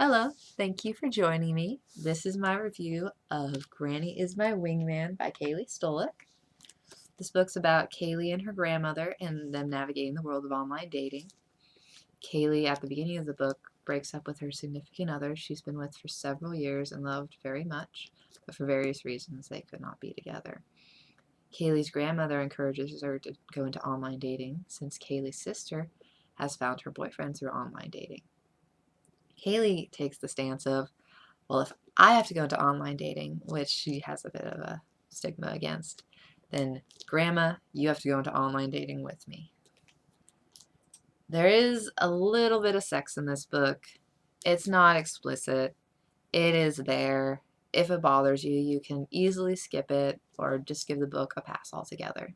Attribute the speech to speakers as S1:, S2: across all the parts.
S1: Hello, thank you for joining me. This is my review of Granny Is My Wingman by Kayli Stollak. This book's about Kayli and her grandmother and them navigating the world of online dating. Kayli, at the beginning of the book, breaks up with her significant other she's been with for several years and loved very much, but for various reasons they could not be together. Kayli's grandmother encourages her to go into online dating since Kayli's sister has found her boyfriend through online dating. Kayli takes the stance of, well, if I have to go into online dating, which she has a bit of a stigma against, then Grandma, you have to go into online dating with me. There is a little bit of sex in this book. It's not explicit. It is there. If it bothers you, you can easily skip it or just give the book a pass altogether.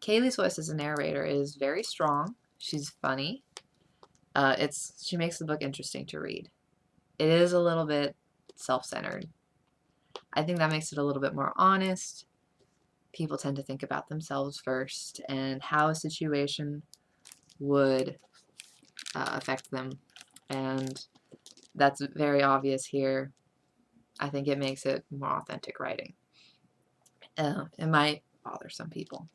S1: Kayli's voice as a narrator is very strong. She's funny. She makes the book interesting to read. It is a little bit self-centered. I think that makes it a little bit more honest. People tend to think about themselves first and how a situation would affect them, and that's very obvious here. I think it makes it more authentic writing. It might bother some people.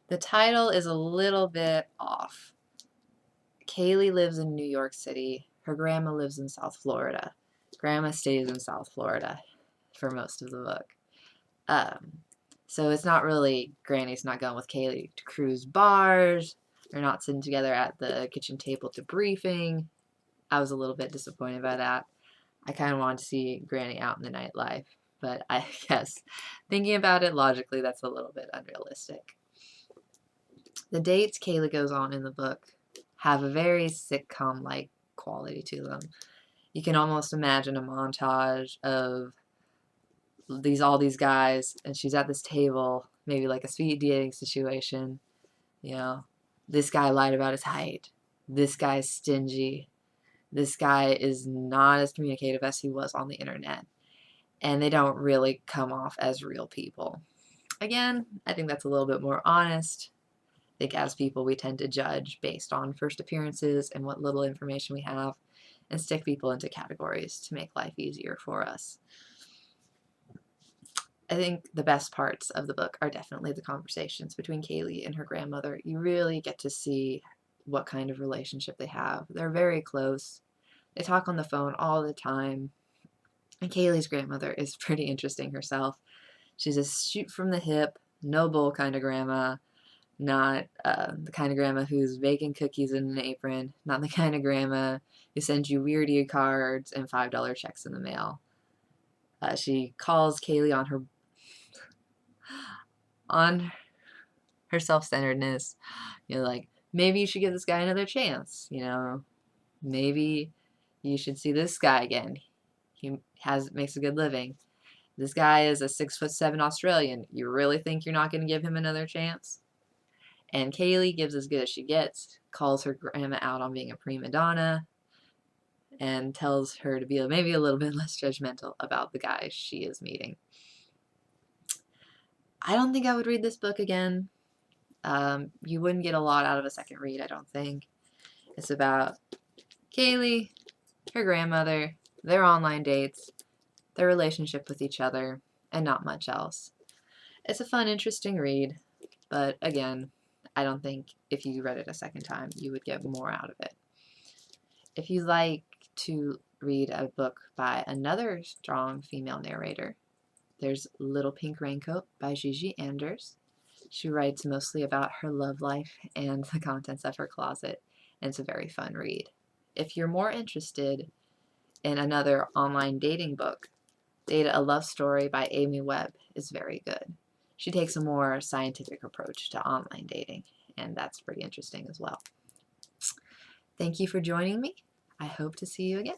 S1: The title is a little bit off. Kayli lives in New York City. Her grandma lives in South Florida. Grandma stays in South Florida for most of the book. So it's not really, Granny's not going with Kayli to cruise bars. They're not sitting together at the kitchen table debriefing. I was a little bit disappointed by that. I kind of wanted to see Granny out in the nightlife, but I guess thinking about it logically, that's a little bit unrealistic. The dates Kayli goes on in the book have a very sitcom-like quality to them. You can almost imagine a montage of all these guys, and she's at this table, maybe like a speed dating situation. You know, this guy lied about his height. This guy's stingy. This guy is not as communicative as he was on the internet. And they don't really come off as real people. Again, I think that's a little bit more honest. I think as people, we tend to judge based on first appearances and what little information we have, and stick people into categories to make life easier for us. I think the best parts of the book are definitely the conversations between Kayli and her grandmother. You really get to see what kind of relationship they have. They're very close. They talk on the phone all the time. And Kayli's grandmother is pretty interesting herself. She's a shoot from the hip, no bull kind of grandma. Not the kind of grandma who's baking cookies in an apron. Not the kind of grandma who sends you weirdy cards and $5 checks in the mail. She calls Kayli on her self-centeredness. You know, like, maybe you should give this guy another chance. You know, maybe you should see this guy again. He makes a good living. This guy is a 6'7" Australian. You really think you're not going to give him another chance? And Kayli gives as good as she gets, calls her grandma out on being a prima donna, and tells her to be maybe a little bit less judgmental about the guys she is meeting. I don't think I would read this book again. You wouldn't get a lot out of a second read, I don't think. It's about Kayli, her grandmother, their online dates, their relationship with each other, and not much else. It's a fun, interesting read, but again, I don't think if you read it a second time, you would get more out of it. If you like to read a book by another strong female narrator, there's Little Pink Raincoat by Gigi. She writes mostly about her love life and the contents of her closet, and it's a very fun read. If you're more interested in another online dating book, Data a Love Story by Webb is very good. She takes a more scientific approach to online dating, and that's pretty interesting as well. Thank you for joining me. I hope to see you again.